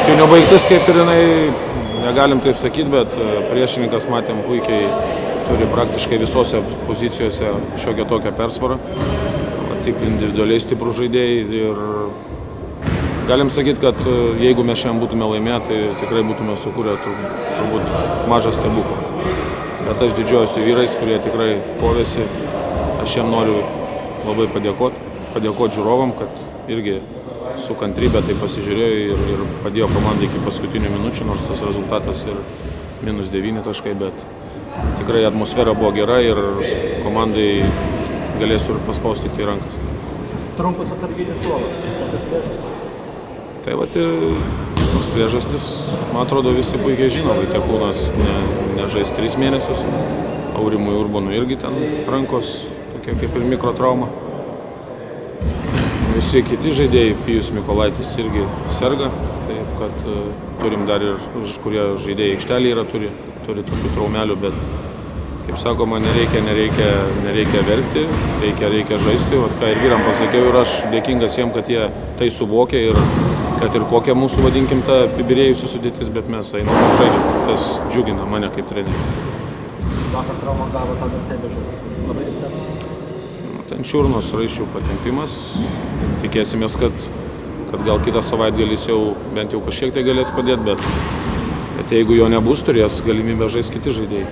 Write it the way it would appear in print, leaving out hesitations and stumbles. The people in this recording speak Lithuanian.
rungtynių baigtis, kaip ir jinai, negalim taip sakyti, bet priešininkas, matėm, puikiai turi praktiškai visose pozicijose šiokią tokią persvarą. Tik individualiai stiprų žaidėjai ir galim sakyti, kad jeigu mes šiandien būtume laimėję, tai tikrai būtume sukūrę turbūt mažą stebuklą. Bet aš didžiuojuosi vyrais, kurie tikrai kovėsi. Aš jiem noriu labai padėkoti žiūrovam, kad irgi su kantrybė tai pasižiūrėjo ir padėjo komandai iki paskutinių minučių, nors tas rezultatas ir -9 taškai, bet tikrai atmosfera buvo gera ir komandai galėsiu ir paspausti tik į rankas. Trumpas atsarginis suolas. Tai vat ir tos priežastis, man atrodo, visi puikiai žino, Vaitiekūnas nežais 3 mėnesius, Aurimui Urbonui irgi ten rankos, tokia kaip ir mikrotrauma. Visi kiti žaidėjai, Pijus Mikolaitis irgi serga, taip kad turim dar ir kurie žaidėjai aikštelėje yra, turi tokių traumelių, bet kaip sakoma, nereikia verkti, reikia žaisti. Vat ką ir vyram pasakiau ir aš dėkingas jiem, kad jie tai suvokia ir kad ir kokia mūsų, vadinkim, ta apibirėjusi sudėtis, bet mes einam ir žaidžiam. Tas džiugina mane kaip trenerį. Vakar traumą gavo Tadas Sebežas. Labai rimta. Ten čiurnos raiščių patempimas. Tikėsimės, kad gal kitą savaitgalį jis jau bent jau kažkiek tai galės padėti, bet jeigu jo nebus, turės galimybę žaisti kiti žaidėjai.